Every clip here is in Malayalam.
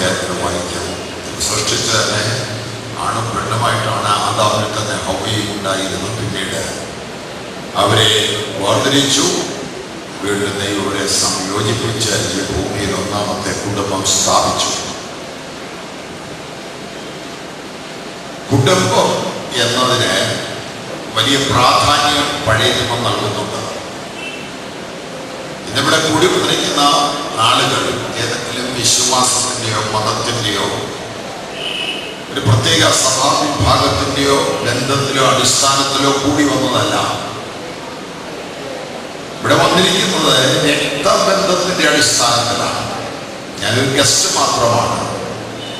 അധ്യായത്തിൽ വായിക്കാം. സൃഷ്ടിച്ച് തന്നെ ആണും പെണ്ണുമായിട്ടാണ് ആദാമിൽ തന്നെ ഹവ്വയും ഉണ്ടായിരുന്നത്. പിന്നീട് അവരെ വേർതിരിച്ചു, വീണ്ടും ദൈവരെ സംയോജിപ്പിച്ച് ഈ ഭൂമിയിൽ ഒന്നാമത്തെ കുടുംബം സ്ഥാപിച്ചു. കുടുംബം എന്നതിന് വലിയ പ്രാധാന്യം പഴയ നിയമം നൽകുന്നുണ്ട്. ഇന്നിവിടെ കൂടി വന്നിരിക്കുന്ന ആളുകൾ ഏതെങ്കിലും വിശ്വാസത്തിൻ്റെയോ മതത്തിൻ്റെയോ ഒരു പ്രത്യേക സഭാവിഭാഗത്തിൻ്റെയോ ബന്ധത്തിലോ അടിസ്ഥാനത്തിലോ കൂടി വന്നതല്ല. ഇവിടെ വന്നിരിക്കുന്നത് രക്തബന്ധത്തിന്റെ അടിസ്ഥാനത്തിലാണ്. ഞാനൊരു ഗസ്റ്റ് മാത്രമാണ്.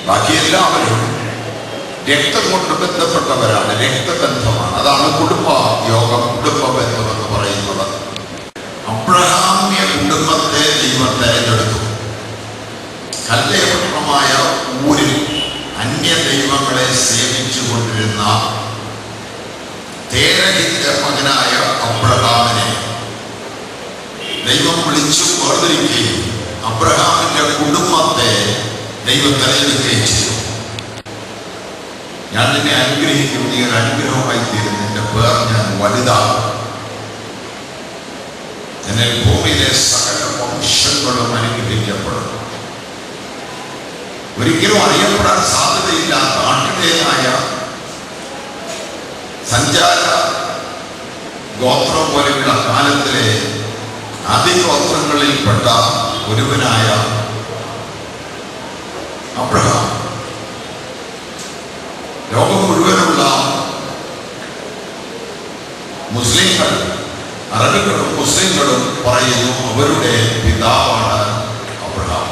ബാക്കി എല്ലാവരും രക്തം കൊണ്ട് ബന്ധപ്പെട്ടവരാണ്, രക്തബന്ധമാണ്. അതാണ് കുടുംബ യോഗം, കുടുംബ ബന്ധം എന്ന് പറയുന്നത്. അബ്രഹാമ്യ കുടുംബത്തെ ദൈവം തെരഞ്ഞെടുത്തു. കല്ലേപട്ടണമായ ഊരിൽ അന്യ ദൈവങ്ങളെ സേവിച്ചു കൊണ്ടിരുന്ന തേരഹിന്റെ മകനായ അബ്രഹാമിനെ ദൈവം വിളിച്ചു വേർതിരിക്കുകയും അബ്രഹാമിന്റെ കുടുംബത്തെ ദൈവം തെരഞ്ഞെടുക്കുകയും ചെയ്തു. ഞാൻ നിന്നെ അനുഗ്രഹിക്കും, നീ ഒരു അനുഗ്രഹമായി തീരും, നിന്റെ പേർ ഞാൻ വലുതാകും, എന്നാൽ ഭൂമിയിലെ സകല വംശങ്ങളും അനുഗ്രഹിക്കപ്പെടും. ഒരിക്കലും അറിയപ്പെടാൻ സാധ്യതയില്ലാത്ത ആട്ടിടയനായ സഞ്ചാര ഗോത്രം പോലെയുള്ള കാലത്തിലെ ആദിഗോത്രങ്ങളിൽപ്പെട്ട ഒരുവനായ അബ്രഹാം ലോകം മുഴുവനുള്ള മുസ്ലിങ്ങൾ, അറബികളും മുസ്ലിങ്ങളും പറയുന്നു അവരുടെ പിതാവാണ് അബ്രഹാം.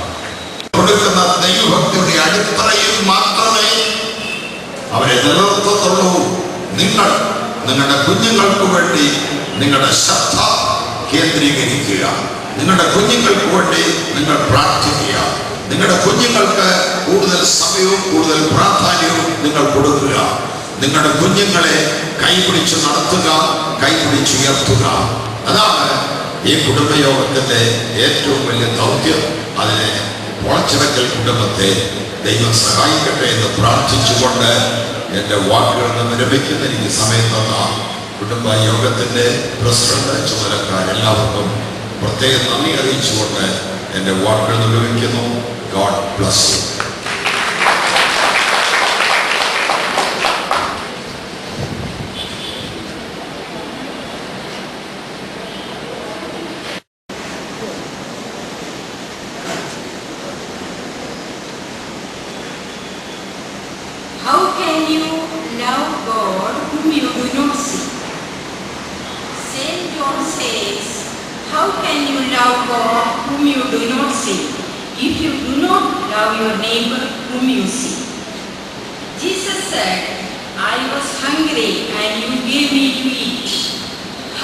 കൊടുക്കുന്ന ദൈവഭക്തിയുടെ അടിത്തറയിൽ മാത്രമേ അവരെ നിലനിർത്തത്തുള്ളൂ. നിങ്ങൾ നിങ്ങളുടെ കുഞ്ഞുങ്ങൾക്ക് വേണ്ടി നിങ്ങളുടെ ശ്രദ്ധ കേന്ദ്രീകരിക്കുക. നിങ്ങളുടെ കുഞ്ഞുങ്ങൾക്ക് വേണ്ടി നിങ്ങൾ പ്രാർത്ഥിക്കുക. നിങ്ങളുടെ കുഞ്ഞുങ്ങൾക്ക് കൂടുതൽ സമയവും കൂടുതൽ പ്രാധാന്യവും നിങ്ങൾ കൊടുക്കുക. നിങ്ങളുടെ കുഞ്ഞുങ്ങളെ കൈപിടിച്ച് നടത്തുക, കൈപിടിച്ചുയർത്തുക. അതാണ് ഈ കുടുംബയോഗത്തിന്റെ ഏറ്റവും വലിയ ദൗത്യം. അതിനെ പൊളച്ചിറക്കൽ കുടുംബത്തെ ദൈവം സഹായിക്കട്ടെ എന്ന് പ്രാർത്ഥിച്ചുകൊണ്ട് എൻ്റെ വാക്കുകൾ നിന്ന് വിരമിക്കുന്ന എനിക്ക് സമയം തന്ന കുടുംബ യോഗത്തിന്റെ പ്രസിഡന്റ്, ചുമതലക്കാരെല്ലാവർക്കും പ്രത്യേകം നന്ദി അറിയിച്ചുകൊണ്ട് എൻ്റെ വാക്കുകൾ നിർവഹിക്കുന്നു. God bless you. How can you love God whom you do not see? Saint John says, how can you love God whom you do not see if you do not love your neighbor whom you see? Jesus said, I was hungry and you gave me to eat.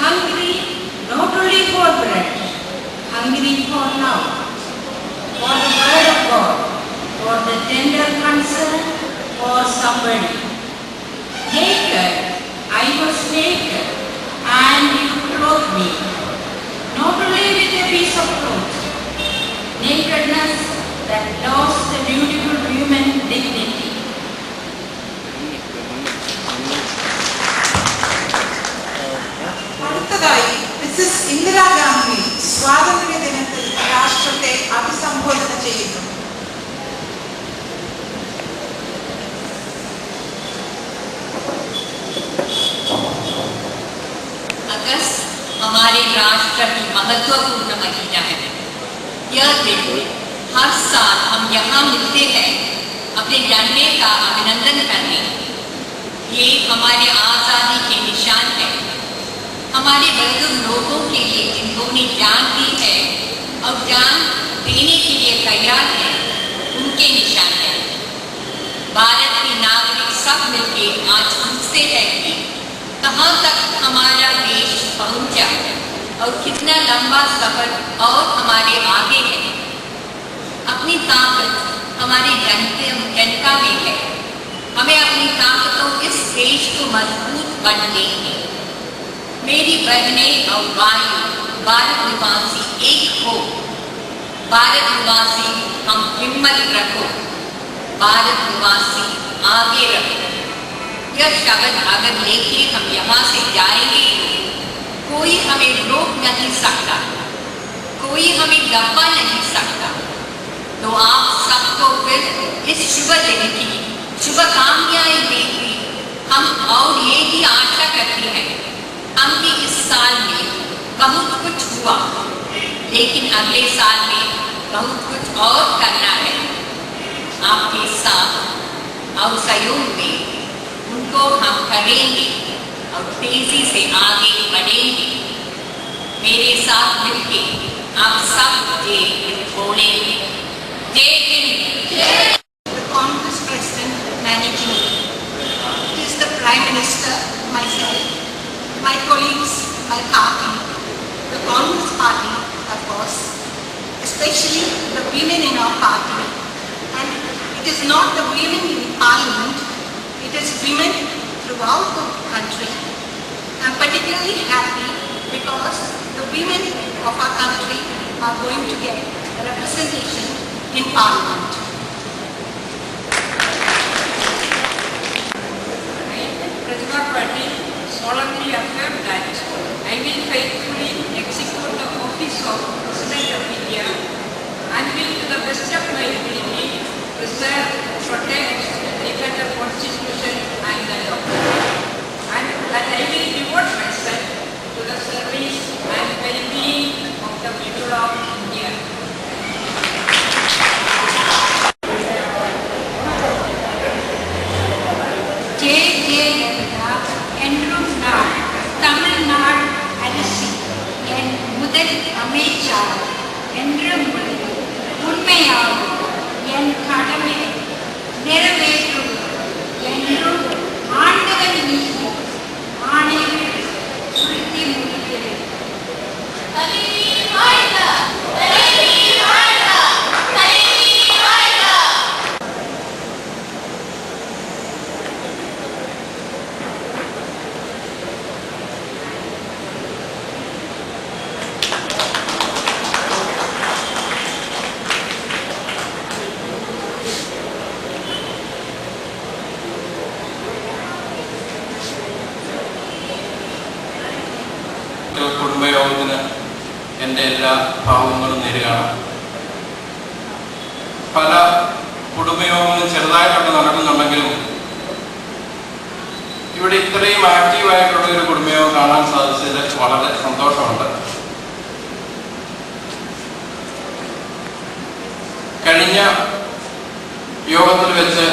Hungry not only for bread, hungry for love, for the word of God, for the tender concern for somebody. Naked, I was naked and you clothed me, not only with a piece of cloth, nakedness that lost the beautiful human dignity. അടുത്തതായി മിസസ് ഇന്ദിരാഗാന്ധി സ്വാതന്ത്ര്യ ദിനത്തിൽ രാഷ്ട്രത്തെ അഭിസംബോധന ചെയ്യുന്നു. अगस्त हमारे राष्ट्र की महत्वपूर्ण महीना है। यह दिन हर साल हम यहाँ मिलते हैं अपने जनमे का अभिनंदन करने। ये हमारे आज़ादी के निशान है, हमारे बुजुर्ग लोगों के लिए जिन्होंने जान दी है और जान देने के लिए तैयार है, उनके निशान है। भारत के नागरिक सब मिलकर आज पूछते हैं कि कहाँ तक हमारा देश पहुँचा और कितना लंबा सफर और हमारे आगे है। अपनी ताकत हमारी जनता में है, हमें अपनी ताकतों इस देश को मजबूत बनने है। मेरी बहनें और भाई भारत निवासी एक हो, भारत निवासी हम हिम्मत रखो, भारत निवासी आगे रहे। यह शब्द अगर लेके हम यहाँ से जाएंगे, कोई हमें रोक नहीं सकता, कोई हमें दबा नहीं सकता। तो आप सबको फिर इस शुभ दिन की शुभकामनाएं देकर हम और ये ही आशा करते हैं हम भी इस साल में बहुत कुछ हुआ, लेकिन अगले साल में बहुत कुछ और करना है। आपके साथ और सहयोग में उनको हम करेंगे और तेजी से आगे बढ़ेंगे। मेरे साथ मिलके आप सब ये बोलेंगे, जय Hind. The Congress President managing it is the Prime Minister, myself, my colleagues, my party, the Congress Party, of course, especially the women in our party. And it is not the women in Parliament, it is women throughout the country. I'm particularly happy because the women of our country are going to get representation in Parliament. Pratibha Patil solemnly affirm that I will faithfully execute the office of President of India and will to the best of my ability preserve, protect, defend the Constitution and the law, and that I will devote myself to the service and well-being of the people of India. என்றும் நான் தமிழ்நாடு அரசு என் முதல் அமைச்சர் என்றும் உண்மையாக என் கடமை நிறைவேற்றும் என்றும் ஆண்டவன் மீது ஆணைகள் சுருத்தி முடிக்கிறேன். കുടുംബയോഗത്തിന് എൻ്റെ എല്ലാ ഭാവങ്ങളും നേരുകയാണ്. പല കുടുംബയോഗങ്ങളും ചെറുതായിട്ടൊക്കെ നടക്കുന്നുണ്ടെങ്കിലും ഇവിടെ ഇത്രയും ആക്റ്റീവായിട്ടുള്ള ഒരു കുടുംബയോഗം കാണാൻ സാധിച്ചതിൽ വളരെ സന്തോഷമുണ്ട്. കഴിഞ്ഞ യോഗത്തിൽ വെച്ച്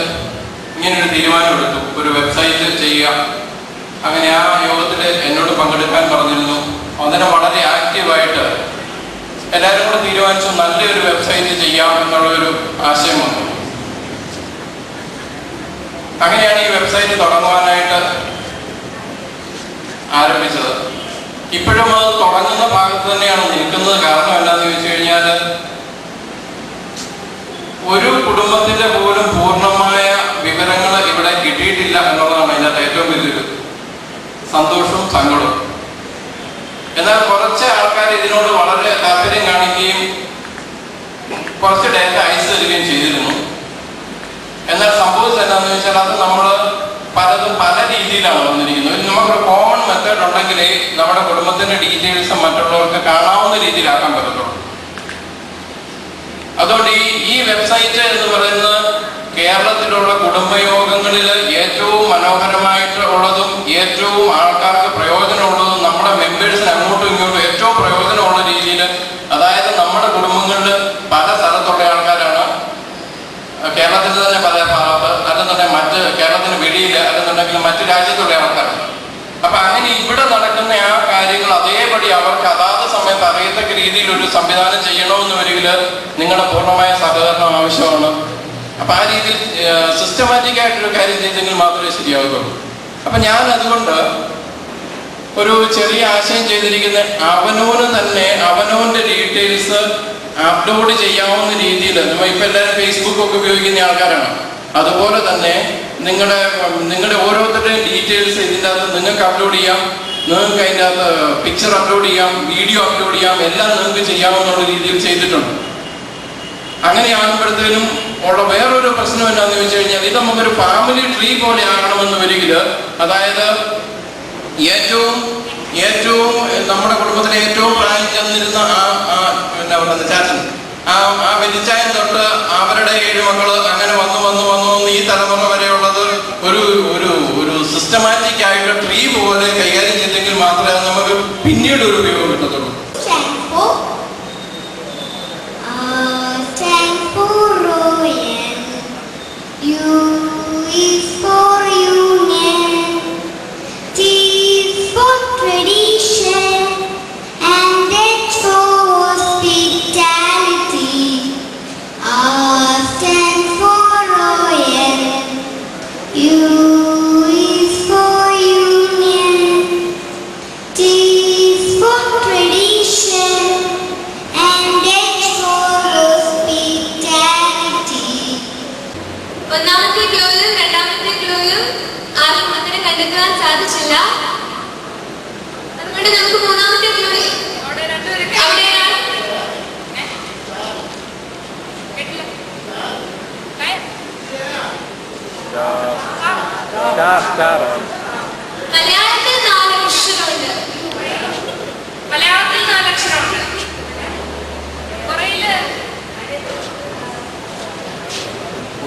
ഇങ്ങനൊരു തീരുമാനമെടുത്തു, ഒരു വെബ്സൈറ്റ് ചെയ്യുക. അങ്ങനെ ആ യോഗത്തിൽ എന്നോട് പങ്കെടുക്കാൻ പറഞ്ഞിരുന്നു. അതിനെ വളരെ ആക്റ്റീവായിട്ട് എല്ലാവരും കൂടെ തീരുമാനിച്ചു നല്ലൊരു വെബ്സൈറ്റ് ചെയ്യാം എന്നുള്ളൊരു ആശയം വന്നു. അങ്ങനെയാണ് ഈ വെബ്സൈറ്റ് തുടങ്ങുവാനായിട്ട് ആരംഭിച്ചത്. ഇപ്പോഴും അത് തുടങ്ങുന്ന ഭാഗത്ത് തന്നെയാണ് നിൽക്കുന്നത്. കാരണം എന്താണെന്ന് ചോദിച്ചു കഴിഞ്ഞാൽ ഒരു കുടുംബത്തിന്റെ പോലും പൂർണ്ണമായ വിവരങ്ങൾ ഇവിടെ കിട്ടിയിട്ടില്ല എന്നുള്ളതാണ് അതിനകത്ത് ഏറ്റവും വലിയൊരു സന്തോഷവും സങ്കടവും. എന്നാൽ കുറച്ച് ആൾക്കാർ ഇതിനോട് വളരെ താല്പര്യം കാണിക്കുകയും കുറച്ച് ഡേറ്റ അയച്ചു തരികയും ചെയ്തിരുന്നു. എന്നാൽ സംഭവിച്ചത് എന്താണെന്ന് വെച്ചാൽ അത് നമ്മൾ പലതും പല രീതിയിലാണ് വന്നിരിക്കുന്നത്. നമുക്കൊരു കോമൺ മെത്തേഡ് ഉണ്ടെങ്കിലേ നമ്മുടെ കുടുംബത്തിന്റെ ഡീറ്റെയിൽസ് മറ്റുള്ളവർക്ക് കാണാവുന്ന രീതിയിലാക്കാൻ പറ്റത്തുള്ളൂ. അതുകൊണ്ട് ഈ വെബ്സൈറ്റ് എന്ന് പറയുന്നത് കേരളത്തിലുള്ള കുടുംബയോഗങ്ങളിൽ ഏറ്റവും മനോഹരമായിട്ടുള്ളതും ഏറ്റവും ആൾക്കാർക്ക് പ്രയോജനമുള്ളതും നമ്മുടെ മെമ്പേഴ്സിന് അങ്ങോട്ടും ഇങ്ങോട്ടും ഏറ്റവും പ്രയോജനമുള്ള രീതിയിൽ, അതായത് നമ്മുടെ കുടുംബങ്ങളിൽ പല സ്ഥലത്തുള്ള ആൾക്കാരാണ്, കേരളത്തിൽ തന്നെ പല ഭാഗത്ത്, അല്ലെന്നുണ്ടെങ്കിൽ മറ്റ് കേരളത്തിന് വെളിയിൽ, അല്ലെന്നുണ്ടെങ്കിൽ മറ്റു രാജ്യത്തുള്ള ആൾക്കാരുണ്ട്. അപ്പൊ അങ്ങനെ ഇവിടെ നടക്കുന്ന ആ കാര്യങ്ങൾ അതേപടി അവർക്ക് അതാത് സമയത്ത് അറിയത്തക്ക രീതിയിൽ ഒരു സംവിധാനം ചെയ്യണമെന്ന് വരികിൽ നിങ്ങളുടെ പൂർണ്ണമായ സഹകരണം ആവശ്യമാണ്. അപ്പൊ ആ രീതിയിൽ സിസ്റ്റമാറ്റിക് ആയിട്ടൊരു കാര്യം ചെയ്തെങ്കിൽ മാത്രമേ ശരിയാവുകയുള്ളൂ. അപ്പൊ ഞാൻ അതുകൊണ്ട് ഒരു ചെറിയ ആശയം ചെയ്തിരിക്കുന്ന അവനോന് തന്നെ അവനോന്റെ ഡീറ്റെയിൽസ് അപ്ലോഡ് ചെയ്യാവുന്ന രീതിയിൽ, നമ്മൾ ഇപ്പൊ എല്ലാവരും ഫേസ്ബുക്ക് ഒക്കെ ഉപയോഗിക്കുന്ന ആൾക്കാരാണ്. അതുപോലെ തന്നെ നിങ്ങളുടെ ഓരോരുത്തരുടെയും ഡീറ്റെയിൽസ് ഇതിൻ്റെ അകത്ത് നിങ്ങൾക്ക് അപ്ലോഡ് ചെയ്യാം. നിങ്ങൾക്ക് അതിൻ്റെ അകത്ത് പിക്ചർ അപ്ലോഡ് ചെയ്യാം, വീഡിയോ അപ്ലോഡ് ചെയ്യാം, എല്ലാം നിങ്ങൾക്ക് ചെയ്യാവുന്ന രീതിയിൽ ചെയ്തിട്ടുണ്ട്. അങ്ങനെയാകുമ്പോഴത്തേനും ഉള്ള വേറൊരു പ്രശ്നം എന്താണെന്ന് ചോദിച്ചു കഴിഞ്ഞാൽ, ഇത് നമുക്കൊരു ഫാമിലി ട്രീ പോലെ ആകണമെന്ന് വരികിൽ, അതായത് ഏറ്റവും നമ്മുടെ കുടുംബത്തിലെ ഏറ്റവും പ്രായം ചെന്നിരുന്ന എന്നാ പറയുന്നത് ചാച്ചൻ, ആ വലിച്ചായൻ തൊട്ട് അവരുടെ 7 മക്കള് അങ്ങനെ വന്ന് ഈ തലമുറ വരെയുള്ളത് ഒരു സിസ്റ്റമാറ്റിക് ആയിട്ട് ട്രീ പോലെ കൈകാര്യം ചെയ്തെങ്കിൽ മാത്രമേ അത് നമുക്ക് പിന്നീട് ഒരു ഉപയോഗം കിട്ടത്തുള്ളൂ. ഒന്നാമത്തെ ക്ലൂയിലും രണ്ടാമത്തെ ക്ലൂയിലും ആർക്കും ഉത്തരം കണ്ടെത്താൻ സാധിച്ചില്ല. അതുകൊണ്ട് നമുക്ക് മൂന്നാമത്തെ ക്ലൂയിൽ മലയാളത്തിൽ 4 അക്ഷരമുണ്ട്.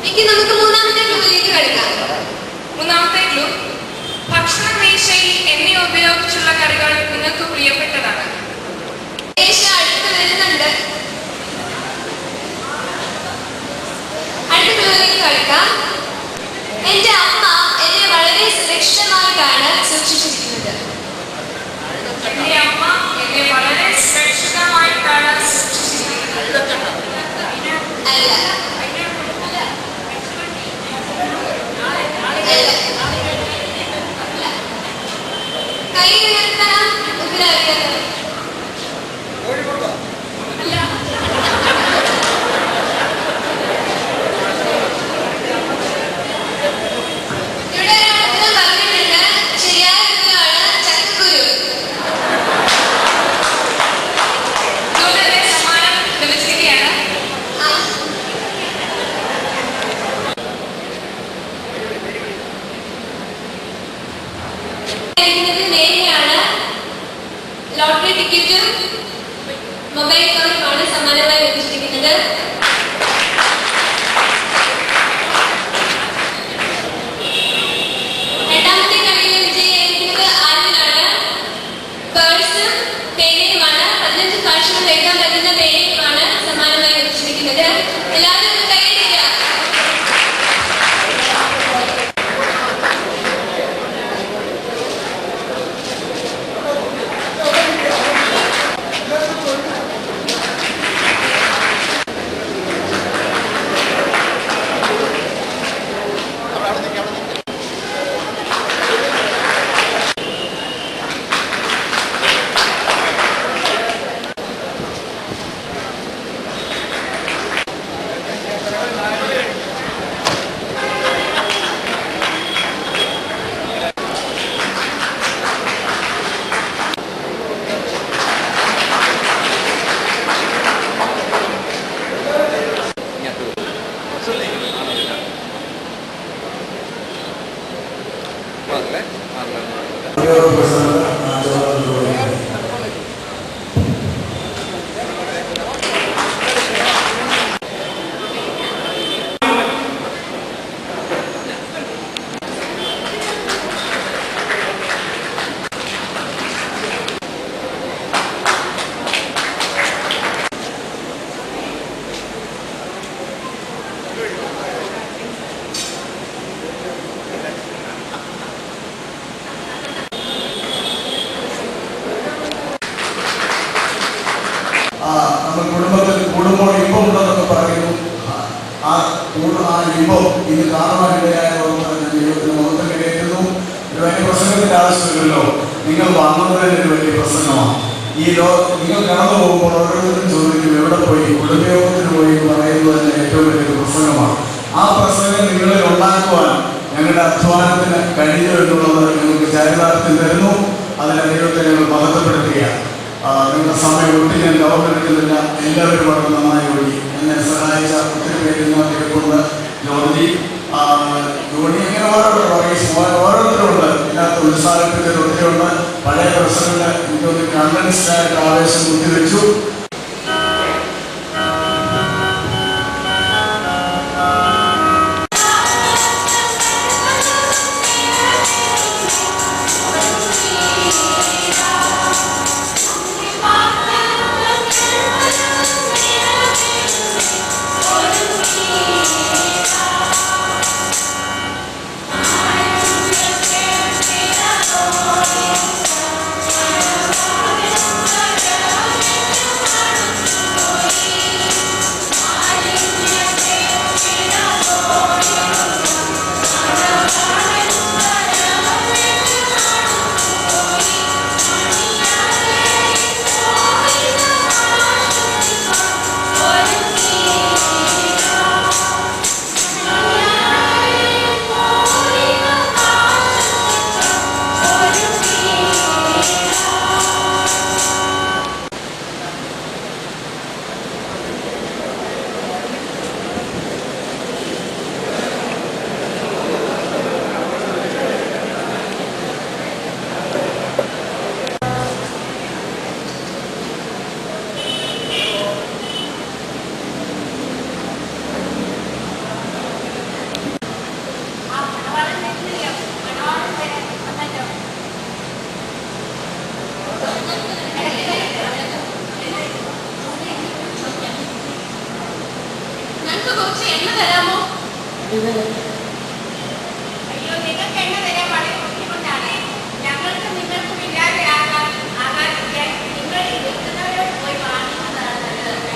എനിക്ക് നമുക്ക് മൂന്നാമത്തെ ക്ലൂയിലേക്ക് കടക്കാം. മൂന്നാമത്തെ ക്ലൂ, ഭക്ഷണ മേശയിൽ എണ്ണ ഉപയോഗിച്ചുള്ള കറികൾ നിങ്ങൾക്ക് പ്രിയപ്പെട്ടതാണ്. അടുത്ത് വരുന്നുണ്ട്. അടുത്ത ക്ലൂയിലേക്ക് കടക്കാം. എന്റെ അമ്മ എന്നെ വളരെ സുരക്ഷിതമായിട്ടാണ് സൂക്ഷിച്ചിരിക്കുന്നത്. എന്റെ അമ്മ എന്നെ വളരെ സുരക്ഷിതമായിട്ടാണ് സൂക്ഷിച്ചിരിക്കുന്നത്. അല്ല, കൈ ഉയർത്തണം. ഉത്തരറിയാം. ഇവിടെ ഉത്തരം പറഞ്ഞിട്ടുണ്ട്. ശരിയായ ഉത്തരമാണ് ചക്കക്കുരു. സമ്മാനം ലഭിച്ചിരിക്കുകയാണ്. നേരെയാണ്. ലോട്ടറി ടിക്കറ്റും മൊബൈൽ ഫോണുമാണ് സമ്മാനമായി ലഭിച്ചിരിക്കുന്നത്. രണ്ടാമത്തെ കളിയിലെ വിജയിക്കുന്നത് ആദ്യനാണ്. പേഴ്സും പേനയുമാണ്. 15 ഭാഷകൾ എഴുതാൻ പറ്റുന്ന പേനയുമാണ് സമ്മാനമായി ലഭിച്ചിരിക്കുന്നത്. എല്ലാവരും ഒന്ന് കൈയടിക്കുക. നമ്മൾ കുടുംബത്തിൽ കൂടുമ്പോൾ ഇമ്പം ഉണ്ടെന്നൊക്കെ പറയുന്നു. ആ ഇമ്പം ഇത് കാണുവാനിടയായ ദൈവത്തിന് മഹത്വം കരയറ്റുന്നു. ഇത് വലിയ പ്രസംഗത്തിന്റെ ആവശ്യമില്ലല്ലോ. നിങ്ങൾ വാങ്ങുന്നതിന് വലിയ പ്രസംഗമാണ്. നിങ്ങൾ കടന്നു പോകുമ്പോൾ ഓരോരുത്തരും ചോദിക്കും എവിടെ പോയി, കുടുംബയോഗത്തിന് പോയി പറയുന്നതിന് ഏറ്റവും വലിയൊരു പ്രസംഗമാണ്. ആ പ്രസംഗം നിങ്ങളിൽ ഉണ്ടാക്കുവാൻ ഞങ്ങളുടെ അധ്വാനത്തിന് കഴിഞ്ഞു എന്നുള്ളത് നിങ്ങൾക്ക് ചാരിതാർത്ഥ്യം തരുന്നു. അതിനെ ദൈവത്തെ ഞങ്ങൾ മഹത്വപ്പെടുത്തുകയാണ്. നിങ്ങളുടെ സമയം ഒട്ടി ഞാൻ ലോകമെടുക്കുന്നില്ല. എല്ലാവരും വളരെ നന്നായി ഒഴി. എന്നെ സഹായിച്ച ഒത്തിരി പേര് ഇങ്ങോട്ടേക്കുണ്ട്. ജോർജി ഇങ്ങനെ ഓരോരുത്തരുണ്ട്. ഇതിനകത്ത് ഉത്സാഹിപ്പിച്ചത് ഒത്തിരിയുണ്ട്. പഴയ പ്രശ്നങ്ങൾ എനിക്കൊന്ന് കണ്ടൻസ്ഡ് ആയിട്ട് ആവേശം കുത്തിവെച്ചു. അയ്യോ, നിങ്ങൾക്ക് എണ്ണ തരാൻ വളരെ ബുദ്ധിമുട്ടാണ്. ഞങ്ങൾക്ക് നിങ്ങൾക്കും ഇല്ലാതെ ആകാതിരിക്കാൻ നിങ്ങൾ എത്തുന്നവരോട് പോയി വാങ്ങുന്നതാണ് നല്ലത്.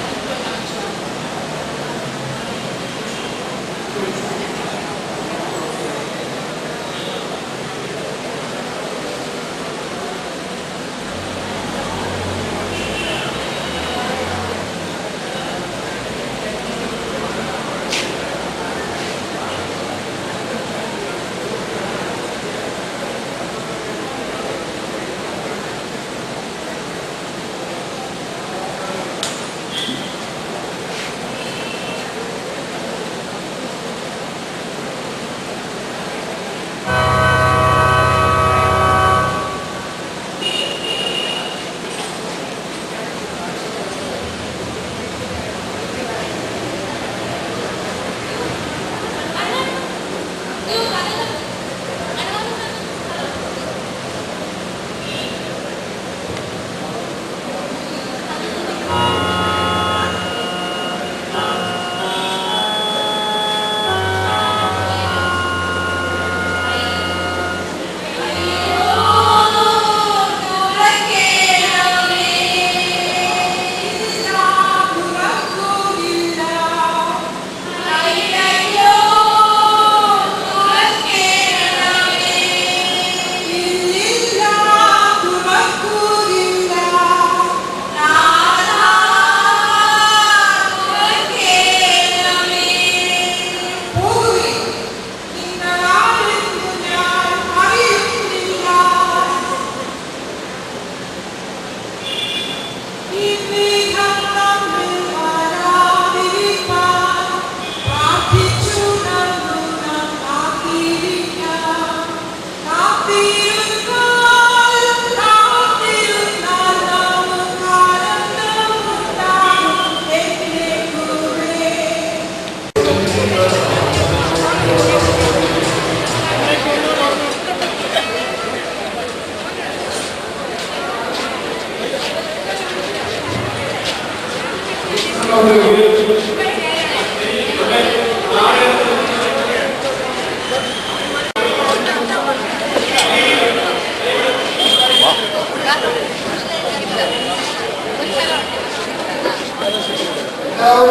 Now,